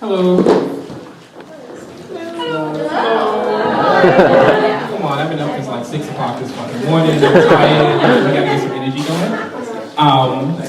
Hello. Come on, I've been up since like 6 o'clock this fucking morning. I'm tired. We gotta get some energy going.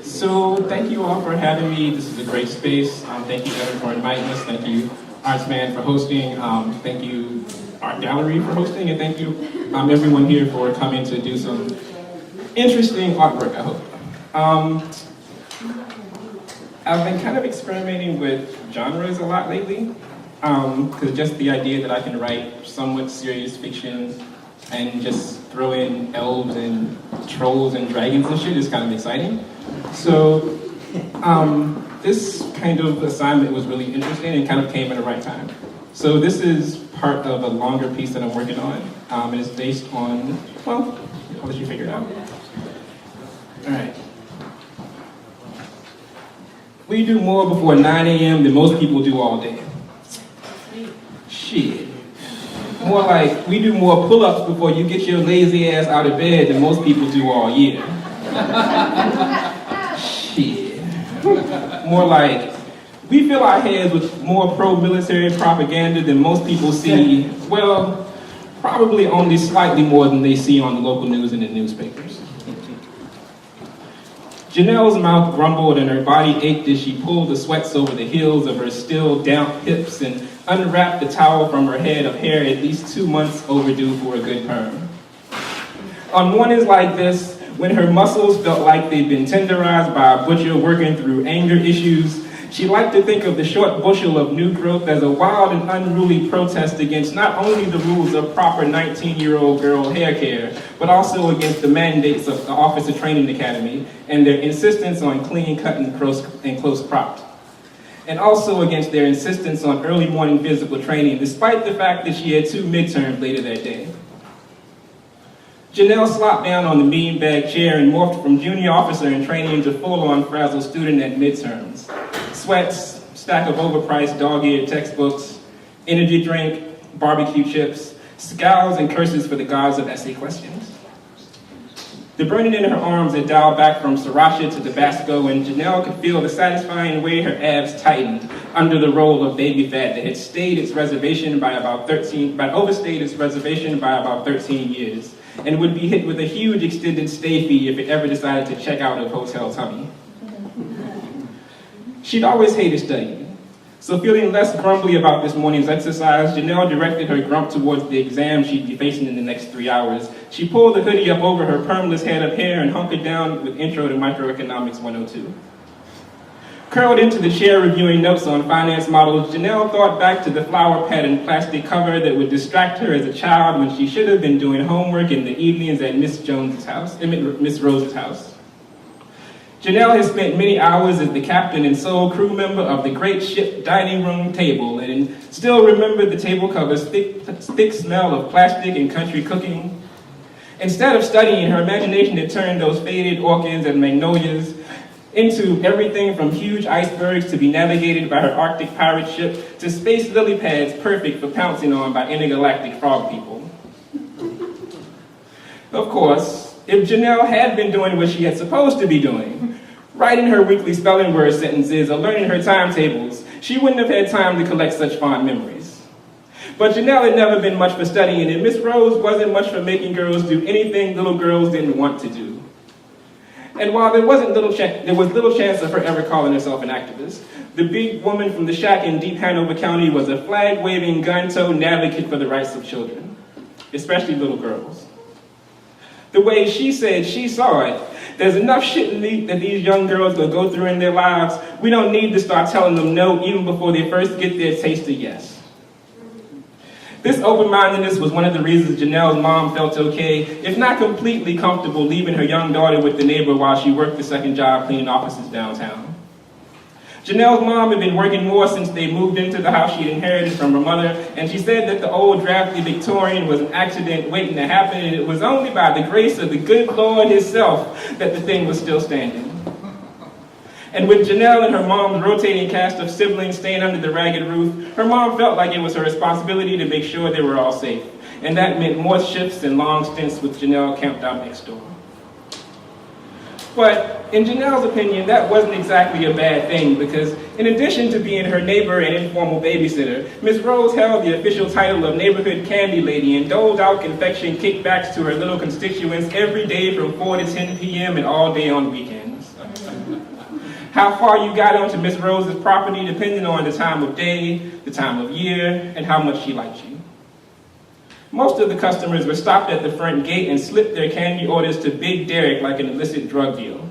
So thank you all for having me. This is a great space. Thank you, Evan, for inviting us. Thank you, ArtSpan, for hosting. Thank you, Art Gallery, for hosting. And thank you, everyone here, for coming to do some interesting artwork, I hope. I've been kind of experimenting with genres a lot lately, because just the idea that I can write somewhat serious fiction and just throw in elves and trolls and dragons and shit is kind of exciting. So this kind of assignment was really interesting and kind of came at the right time. So this is part of a longer piece that I'm working on. And it's based on, well, I'll let you figure it out. All right. We do more before 9 a.m. than most people do all day. Shit. More like, we do more pull-ups before you get your lazy ass out of bed than most people do all year. Shit. More like, we fill our heads with more pro-military propaganda than most people see, well, probably only slightly more than they see on the local news and the newspapers. Janelle's mouth grumbled and her body ached as she pulled the sweats over the heels of her still damp hips and unwrapped the towel from her head of hair at least 2 months overdue for a good perm. On mornings like this, when her muscles felt like they'd been tenderized by a butcher working through anger issues, she liked to think of the short bushel of new growth as a wild and unruly protest against not only the rules of proper 19-year-old girl hair care, but also against the mandates of the Officer Training Academy and their insistence on clean cut and close cropped. And also against their insistence on early morning physical training, despite the fact that she had 2 midterms later that day. Janelle slopped down on the beanbag chair and morphed from junior officer in training to full-on frazzled student at midterms. Sweats, stack of overpriced dog-eared textbooks, energy drink, barbecue chips, scowls and curses for the gods of essay questions. The burning in her arms had dialed back from Sriracha to Tabasco, and Janelle could feel the satisfying way her abs tightened under the roll of baby fat that had overstayed its reservation by about 13 years, and would be hit with a huge extended stay fee if it ever decided to check out of Hotel Tummy. She'd always hated studying, so feeling less grumbly about this morning's exercise, Janelle directed her grump towards the exam she'd be facing in the next 3 hours. She pulled the hoodie up over her permless head of hair and hunkered down with Intro to Microeconomics 102. Curled into the chair reviewing notes on finance models, Janelle thought back to the flower-patterned plastic cover that would distract her as a child when she should have been doing homework in the evenings at Miss Rose's house. Janelle has spent many hours as the captain and sole crew member of the great ship dining room table and still remembered the table cover's thick smell of plastic and country cooking. Instead of studying, her imagination had turned those faded orchids and magnolias into everything from huge icebergs to be navigated by her Arctic pirate ship to space lily pads perfect for pouncing on by intergalactic frog people. Of course, if Janelle had been doing what she had supposed to be doing, writing her weekly spelling word sentences or learning her timetables, she wouldn't have had time to collect such fond memories. But Janelle had never been much for studying, and Miss Rose wasn't much for making girls do anything little girls didn't want to do. And while there was little chance of her ever calling herself an activist, the big woman from the shack in deep Hanover County was a flag-waving, gun-toting advocate for the rights of children, especially little girls. The way she said she saw it, there's enough shit that these young girls will go through in their lives, we don't need to start telling them no even before they first get their taste of yes. This open-mindedness was one of the reasons Janelle's mom felt okay, if not completely comfortable, leaving her young daughter with the neighbor while she worked the second job cleaning offices downtown. Janelle's mom had been working more since they moved into the house she'd inherited from her mother, and she said that the old drafty Victorian was an accident waiting to happen, and it was only by the grace of the good Lord himself that the thing was still standing. And with Janelle and her mom's rotating cast of siblings staying under the ragged roof, her mom felt like it was her responsibility to make sure they were all safe, and that meant more shifts and long stints with Janelle camped out next door. But in Janelle's opinion, that wasn't exactly a bad thing because in addition to being her neighbor and informal babysitter, Miss Rose held the official title of neighborhood candy lady and doled out confection kickbacks to her little constituents every day from 4 to 10 p.m. and all day on weekends. How far you got onto Miss Rose's property depended on the time of day, the time of year, and how much she liked you. Most of the customers were stopped at the front gate and slipped their candy orders to Big Derek like an illicit drug deal.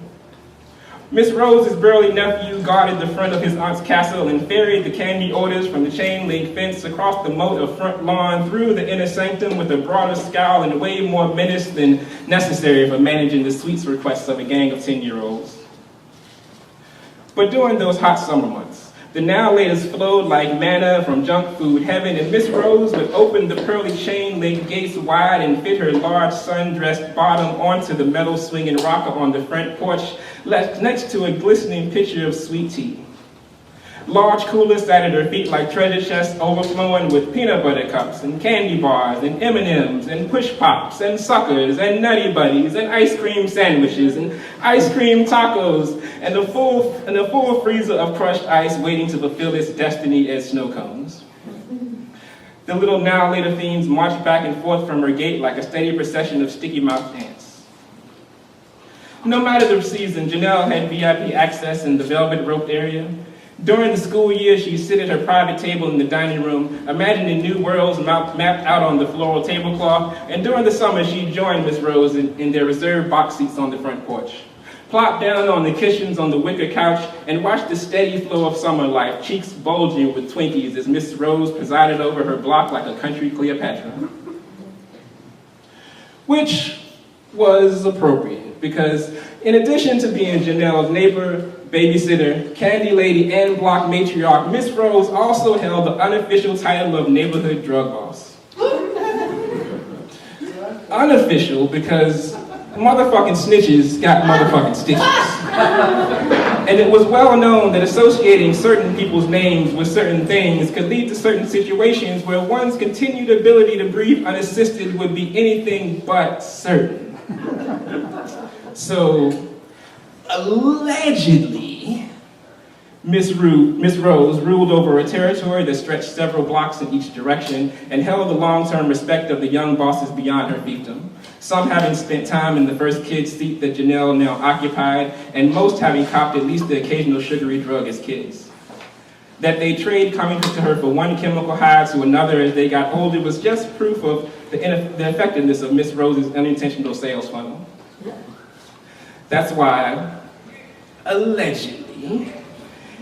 Miss Rose's burly nephew guarded the front of his aunt's castle and ferried the candy orders from the chain-link fence across the moat of front lawn through the inner sanctum with a broader scowl and way more menace than necessary for managing the sweets requests of a gang of 10-year-olds. But during those hot summer months, the now latest flowed like manna from junk food heaven, and Miss Rose would open the pearly chain-link gates wide and fit her large sun-dressed bottom onto the metal swinging rocker on the front porch, next to a glistening pitcher of sweet tea. Large coolers sat at her feet like treasure chests overflowing with peanut butter cups and candy bars and M&Ms and push pops and suckers and nutty buddies and ice cream sandwiches and ice cream tacos and a full freezer of crushed ice waiting to fulfill its destiny as snow cones. The little now later fiends marched back and forth from her gate like a steady procession of sticky-mouthed ants. No matter the season, Janelle had VIP access in the velvet roped area. During the school year, she'd sit at her private table in the dining room, imagining new worlds mapped out on the floral tablecloth, and during the summer, she'd join Miss Rose in their reserved box seats on the front porch. Plop down on the cushions on the wicker couch and watch the steady flow of summer life, cheeks bulging with Twinkies as Miss Rose presided over her block like a country Cleopatra. Which was appropriate, because in addition to being Janelle's neighbor, babysitter, candy lady, and block matriarch, Miss Rose also held the unofficial title of neighborhood drug boss. Unofficial because motherfucking snitches got motherfucking stitches. And it was well known that associating certain people's names with certain things could lead to certain situations where one's continued ability to breathe unassisted would be anything but certain. So, allegedly, Miss Rose ruled over a territory that stretched several blocks in each direction and held the long-term respect of the young bosses beyond her fiefdom, some having spent time in the first kid's seat that Janelle now occupied, and most having copped at least the occasional sugary drug as kids. That they trade coming to her for one chemical high to another as they got older was just proof of the effectiveness of Miss Rose's unintentional sales funnel. That's why, allegedly,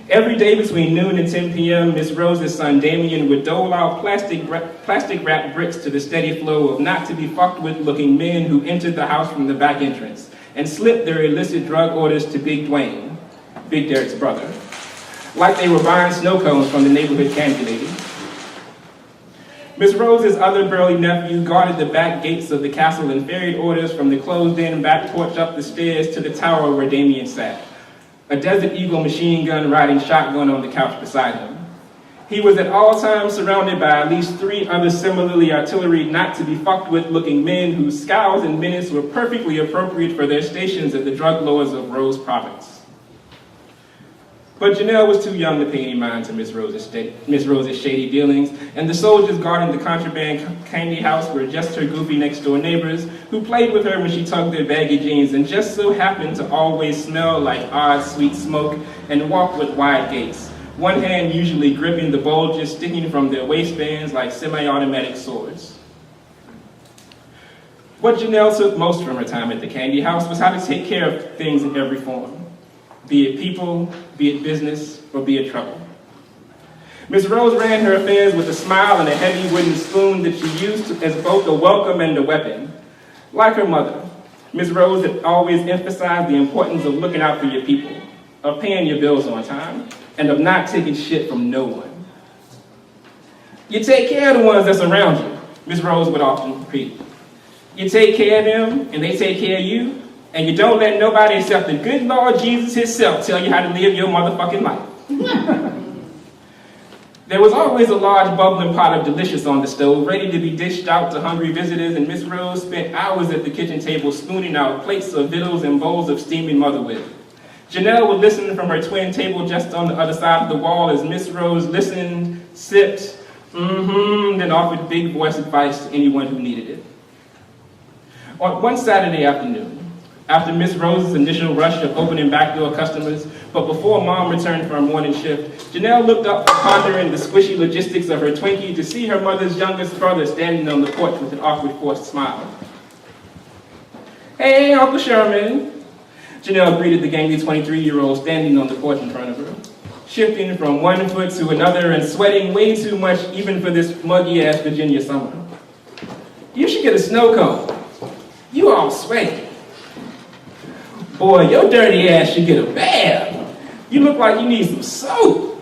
every day between noon and 10 p.m., Miss Rose's son Damien would dole out plastic-wrapped bricks to the steady flow of not-to-be-fucked-with-looking men who entered the house from the back entrance and slipped their illicit drug orders to Big Dwayne, Big Derek's brother, like they were buying snow cones from the neighborhood candy lady. Miss Rose's other burly nephew guarded the back gates of the castle and ferried orders from the closed-in back porch up the stairs to the tower where Damien sat, a Desert Eagle machine gun riding shotgun on the couch beside him. He was at all times surrounded by at least 3 other similarly artilleried, not-to-be-fucked-with looking men whose scowls and menace were perfectly appropriate for their stations at the drug lords of Rose Province. But Janelle was too young to pay any mind to Miss Rose's shady dealings, and the soldiers guarding the contraband candy house were just her goofy next-door neighbors who played with her when she tugged their baggy jeans and just so happened to always smell like odd sweet smoke and walk with wide gaits, one hand usually gripping the bulges sticking from their waistbands like semi-automatic swords. What Janelle took most from her time at the candy house was how to take care of things in every form. Be it people, be it business, or be it trouble. Miss Rose ran her affairs with a smile and a heavy wooden spoon that she used as both a welcome and a weapon. Like her mother, Miss Rose had always emphasized the importance of looking out for your people, of paying your bills on time, and of not taking shit from no one. You take care of the ones that's around you, Miss Rose would often repeat. You take care of them, and they take care of you, and you don't let nobody except the good Lord Jesus himself tell you how to live your motherfucking life. There was always a large bubbling pot of delicious on the stove, ready to be dished out to hungry visitors, and Miss Rose spent hours at the kitchen table spooning out plates of victuals and bowls of steaming motherwit. Janelle would listen from her twin table just on the other side of the wall as Miss Rose listened, sipped, then offered big voice advice to anyone who needed it. On one Saturday afternoon, after Miss Rose's initial rush of opening backdoor customers, but before Mom returned from her morning shift, Janelle looked up from pondering the squishy logistics of her Twinkie to see her mother's youngest brother standing on the porch with an awkward forced smile. "Hey, Uncle Sherman," Janelle greeted the gangly 23-year-old standing on the porch in front of her, shifting from one foot to another and sweating way too much even for this muggy-ass Virginia summer. "You should get a snow cone. You all sweaty. Boy, your dirty ass should get a bath. You look like you need some soap."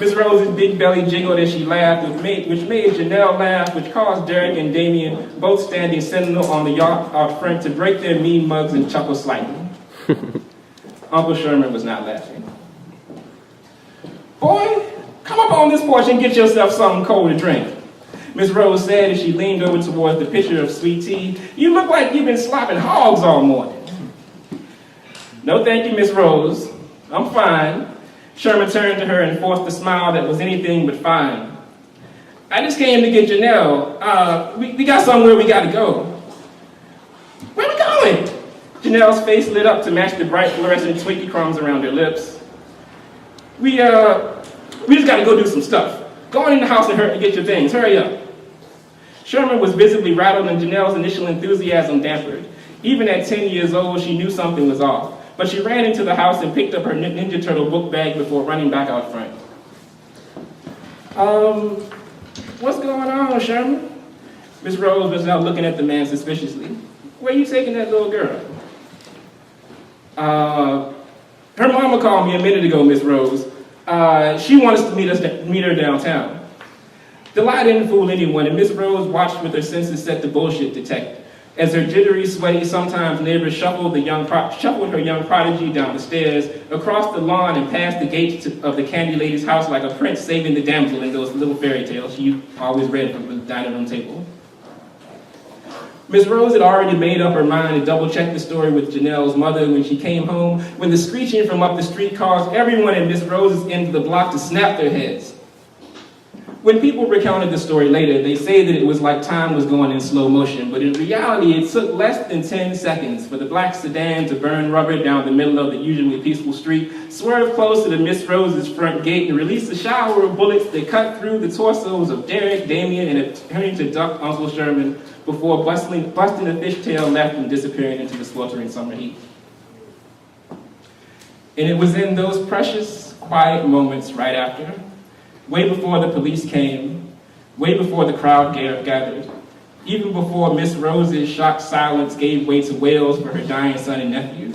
Miss Rose's big belly jiggled as she laughed, which made Janelle laugh, which caused Derek and Damien, both standing sentinel on the yacht out front, to break their mean mugs and chuckle slightly. Uncle Sherman was not laughing. "Boy, come up on this porch and get yourself something cold to drink," Miss Rose said as she leaned over towards the pitcher of sweet tea. "You look like you've been slopping hogs all morning." "No, thank you, Miss Rose. I'm fine." Sherman turned to her and forced a smile that was anything but fine. "I just came to get Janelle. We got somewhere we gotta go." "Where we going?" Janelle's face lit up to match the bright fluorescent Twinkie crumbs around her lips. We just gotta go do some stuff. Go on in the house and get your things. Hurry up." Sherman was visibly rattled and Janelle's initial enthusiasm dampened. Even at 10 years old, she knew something was off. But she ran into the house and picked up her Ninja Turtle book bag before running back out front. What's going on, Sherman?" Miss Rose was now looking at the man suspiciously. "Where are you taking that little girl?" Her mama called me a minute ago, Miss Rose. She wants to meet her downtown." The lie didn't fool anyone, and Miss Rose watched with her senses set to bullshit detector. As her jittery, sweaty, sometimes neighbor shuffled her young prodigy down the stairs, across the lawn, and past the gates of the candy lady's house like a prince saving the damsel in those little fairy tales she always read from the dining room table. Miss Rose had already made up her mind to double-check the story with Janelle's mother when she came home, when the screeching from up the street caused everyone in Miss Rose's end of the block to snap their heads. When people recounted the story later, they say that it was like time was going in slow motion, but in reality, it took less than 10 seconds for the black sedan to burn rubber down the middle of the usually peaceful street, swerve close to the Miss Rose's front gate, and release a shower of bullets that cut through the torsos of Derek, Damien, and attorney to duck Uncle Sherman before busting a fishtail left and disappearing into the sweltering summer heat. And it was in those precious, quiet moments right after, way before the police came, way before the crowd gathered, even before Miss Rose's shocked silence gave way to wails for her dying son and nephew,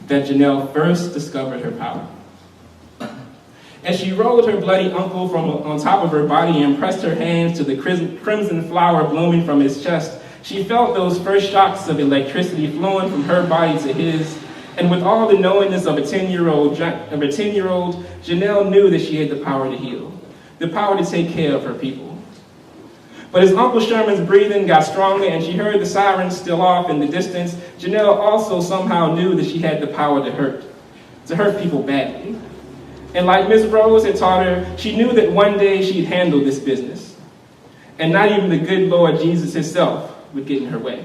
that Janelle first discovered her power. As she rolled her bloody uncle from on top of her body and pressed her hands to the crimson flower blooming from his chest, she felt those first shocks of electricity flowing from her body to his. And with all the knowingness of a 10-year-old, Janelle knew that she had the power to heal, the power to take care of her people. But as Uncle Sherman's breathing got stronger and she heard the sirens still off in the distance, Janelle also somehow knew that she had the power to hurt people badly. And like Miss Rose had taught her, she knew that one day she'd handle this business. And not even the good Lord Jesus himself would get in her way.